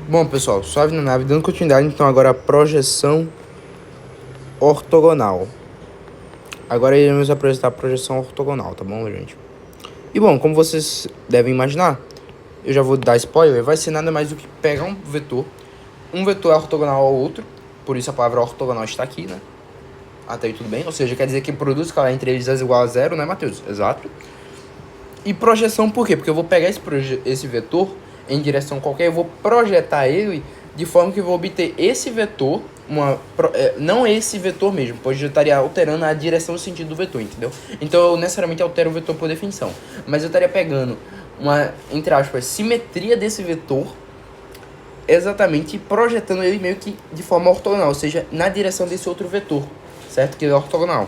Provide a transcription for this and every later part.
Bom, pessoal, suave na nave, dando continuidade, então agora a projeção ortogonal. Agora iremos apresentar a projeção ortogonal, tá bom, gente? E bom, como vocês devem imaginar, eu já vou dar spoiler, vai ser nada mais do que pegar um vetor é ortogonal ao outro, por isso a palavra ortogonal está aqui, né? Até aí tudo bem, ou seja, quer dizer que o produto escalar entre eles é igual a zero, né, Matheus? Exato. E projeção por quê? Porque eu vou pegar esse vetor em direção qualquer, eu vou projetar ele de forma que eu vou obter esse vetor, não esse vetor mesmo, pois eu estaria alterando a direção e o sentido do vetor, entendeu? Então eu necessariamente altero o vetor por definição, mas eu estaria pegando uma, entre aspas, simetria desse vetor, exatamente projetando ele meio que de forma ortogonal, ou seja, na direção desse outro vetor, certo? Que é ortogonal.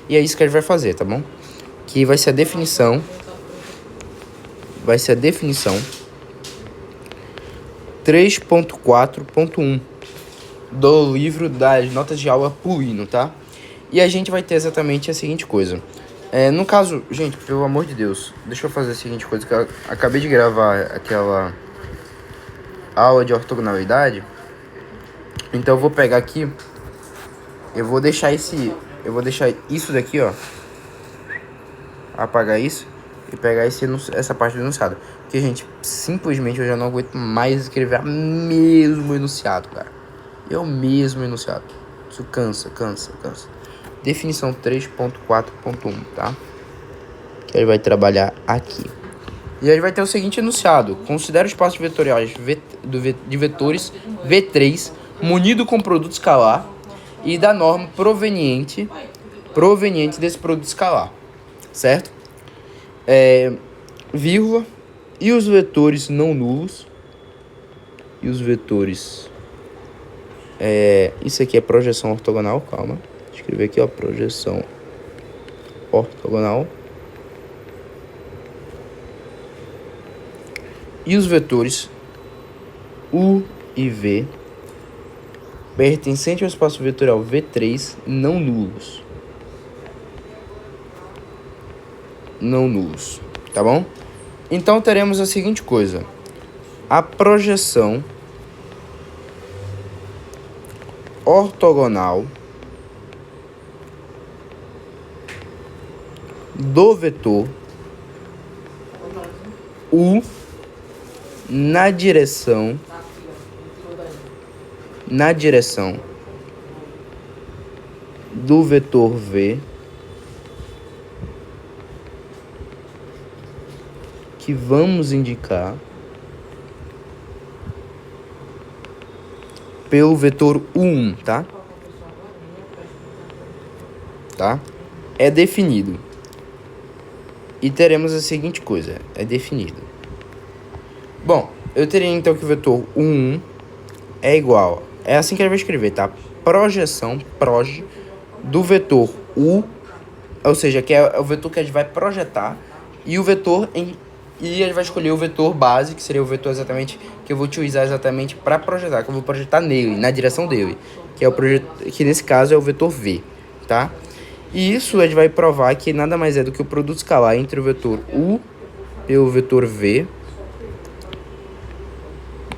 E é isso que a gente vai fazer, tá bom? Que vai ser a definição 3.4.1 do livro das notas de aula Pulino, tá? E a gente vai ter exatamente a seguinte coisa. No caso, gente, pelo amor de Deus, deixa eu fazer a seguinte coisa, que eu acabei de gravar aquela aula de ortogonalidade. Então eu vou pegar aqui, eu vou deixar isso daqui, ó, apagar isso e pegar essa parte do enunciado. Porque, gente, simplesmente eu já não aguento mais escrever o mesmo enunciado, cara. É o mesmo enunciado. Isso cansa. Definição 3.4.1, tá? Que ele vai trabalhar aqui. E aí vai ter o seguinte enunciado. Considera os espaços vetoriais de vetores V3 munido com produto escalar e da norma proveniente desse produto escalar, certo? Vírgula, e os vetores não nulos, e os vetores, isso aqui é projeção ortogonal, calma, vou escrever aqui, ó, projeção ortogonal, e os vetores U e V pertencentes ao espaço vetorial V3 não nulos, tá bom? Então teremos a seguinte coisa: a projeção ortogonal do vetor U na direção do vetor V, que vamos indicar pelo vetor U1, tá? É definido. E teremos a seguinte coisa, é definido. Bom, eu teria então que o vetor U1 é igual, é assim que ele vai escrever, tá? Projeção, do vetor U, ou seja, que é o vetor que a gente vai projetar, e o vetor e ele vai escolher o vetor base, que seria o vetor exatamente que eu vou utilizar exatamente para projetar, que eu vou projetar nele, na direção dele, que nesse caso é o vetor V, tá? E isso a gente vai provar que nada mais é do que o produto escalar entre o vetor U e o vetor V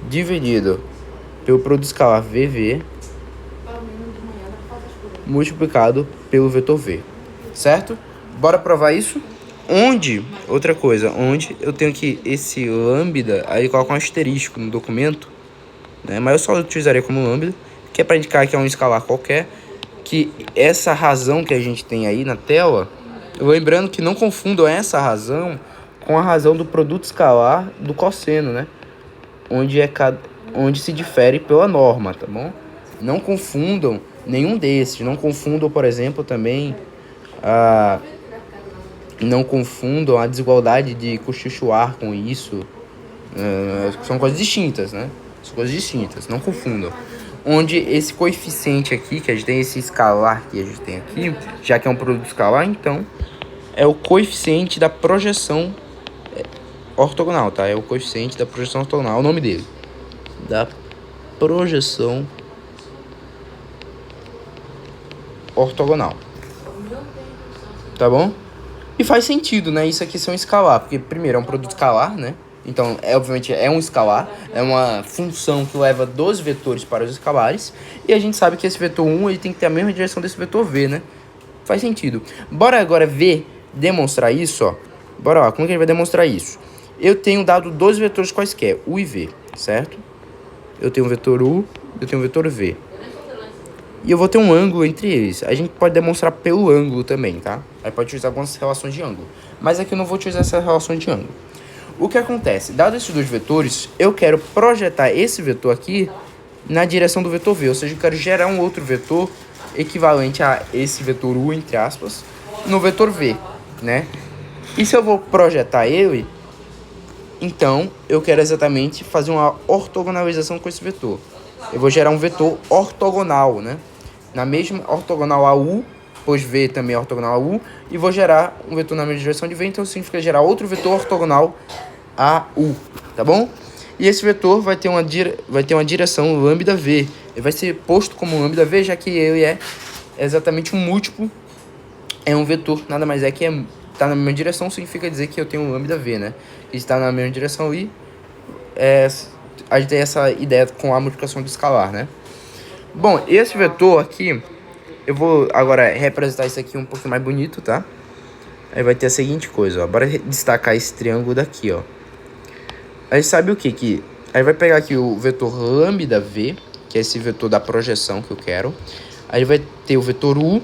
dividido pelo produto escalar VV multiplicado pelo vetor V, certo? Bora provar isso? Onde eu tenho que esse lambda, aí coloca um asterisco no documento, né? Mas eu só utilizaria como lambda, que é para indicar que é um escalar qualquer, que essa razão que a gente tem aí na tela, lembrando que não confundam essa razão com a razão do produto escalar do cosseno, né? Onde se difere pela norma, tá bom? Não confundam nenhum desses, não confundam, por exemplo, também não confundam a desigualdade de Cauchy-Schwarz com isso. São coisas distintas, né? Não confundam. Onde esse coeficiente aqui, que a gente tem, esse escalar que a gente tem aqui, já que é um produto escalar, então é o coeficiente da projeção ortogonal, tá? É o coeficiente da projeção ortogonal, é o nome dele. Da projeção ortogonal. Tá bom? E faz sentido, né? Isso aqui ser um escalar, porque primeiro é um produto escalar, né? Então, obviamente, é um escalar, é uma função que leva dos vetores para os escalares, e a gente sabe que esse vetor 1 ele tem que ter a mesma direção desse vetor v, né? Faz sentido. Bora agora ver, demonstrar isso, ó. Bora lá, como que a gente vai demonstrar isso? Eu tenho dado dois vetores quaisquer, u e v, certo? Eu tenho um vetor u, eu tenho um vetor v. E eu vou ter um ângulo entre eles. A gente pode demonstrar pelo ângulo também, tá? Aí pode utilizar algumas relações de ângulo. Mas aqui eu não vou utilizar essas relações de ângulo. O que acontece? Dado esses dois vetores, eu quero projetar esse vetor aqui na direção do vetor v. Ou seja, eu quero gerar um outro vetor equivalente a esse vetor u, entre aspas, no vetor v, né? E se eu vou projetar ele, então eu quero exatamente fazer uma ortogonalização com esse vetor. Eu vou gerar um vetor ortogonal, né? Na mesma ortogonal a u, pois v também é ortogonal a u, e vou gerar um vetor na mesma direção de v, então significa gerar outro vetor ortogonal a u, tá bom? E esse vetor vai ter uma direção lambda v. Ele vai ser posto como lambda v, já que ele é exatamente um múltiplo, é um vetor, nada mais é que está na mesma direção, significa dizer que eu tenho um lambda v, né? Ele está na mesma direção e a gente tem essa ideia com a multiplicação do escalar, né? Bom, esse vetor aqui, eu vou agora representar isso aqui um pouco mais bonito, tá? Aí vai ter a seguinte coisa, ó. Bora destacar esse triângulo daqui, ó. Aí sabe o que? Aí vai pegar aqui o vetor lambda v, que é esse vetor da projeção que eu quero. Aí vai ter o vetor u.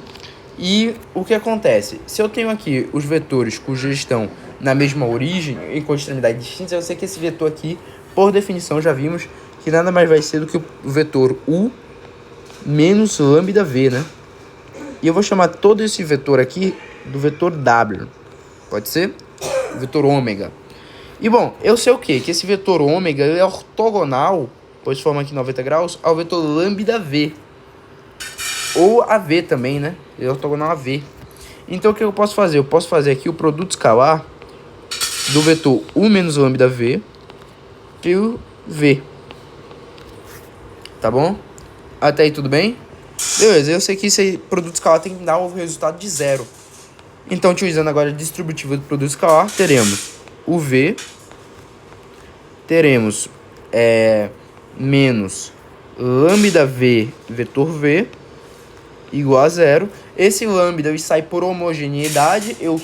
E o que acontece? Se eu tenho aqui os vetores cujos estão na mesma origem, em extremidades distintas, eu sei que esse vetor aqui, por definição, já vimos que nada mais vai ser do que o vetor u menos lambda v, né? E eu vou chamar todo esse vetor aqui do vetor w. Pode ser? O vetor ômega. E bom, eu sei o quê? Que esse vetor ômega é ortogonal, pois forma aqui 90 graus, ao vetor lambda v. Ou a v também, né? Ele é ortogonal a v. Então o que eu posso fazer? Eu posso fazer aqui o produto escalar do vetor u menos lambda v e o v. Tá bom? Até aí tudo bem? Beleza, eu sei que esse produto escalar tem que dar o resultado de zero. Então, utilizando agora a distributiva do produto escalar, teremos o v, teremos menos lambda v vetor v igual a zero. Esse lambda ele sai por homogeneidade, eu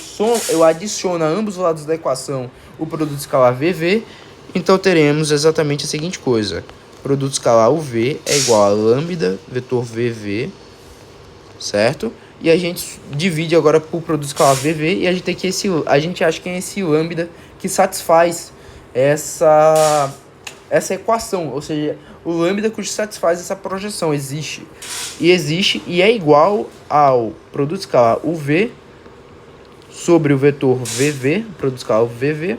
adiciono a ambos os lados da equação o produto escalar vv, então teremos exatamente a seguinte coisa. Produto escalar uv é igual a lambda vetor vv, certo? E a gente divide agora por produto escalar vv e a gente tem que a gente acha que é esse lambda que satisfaz essa equação, ou seja, o lambda que satisfaz essa projeção existe e é igual ao produto escalar uv sobre o vetor vv, produto escalar vv,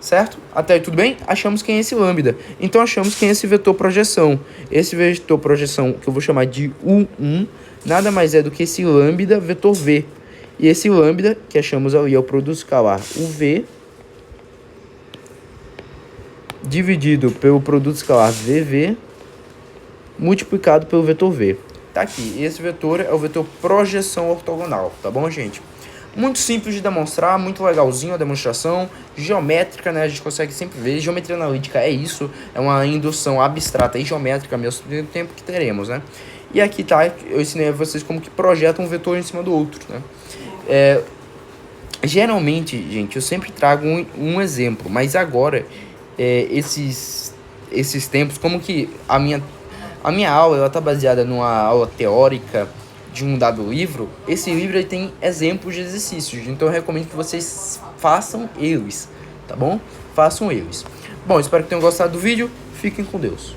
certo? Até aí tudo bem? Achamos quem é esse lambda. Então achamos quem é esse vetor projeção. Esse vetor projeção que eu vou chamar de U1 nada mais é do que esse lambda vetor v. E esse lambda que achamos ali é o produto escalar UV dividido pelo produto escalar VV multiplicado pelo vetor V. Tá aqui, esse vetor é o vetor projeção ortogonal, tá bom, gente? Muito simples de demonstrar, muito legalzinho a demonstração, geométrica, né? A gente consegue sempre ver, geometria analítica é isso, é uma indução abstrata e geométrica ao mesmo tempo que teremos, né? E aqui tá, eu ensinei a vocês como que projeta um vetor em cima do outro, né? Geralmente, gente, eu sempre trago um exemplo, mas agora, esses tempos, como que a minha aula, ela tá baseada numa aula teórica de um dado livro, esse livro ele tem exemplos de exercícios, então eu recomendo que vocês façam eles, tá bom? Façam eles. Bom, espero que tenham gostado do vídeo, fiquem com Deus.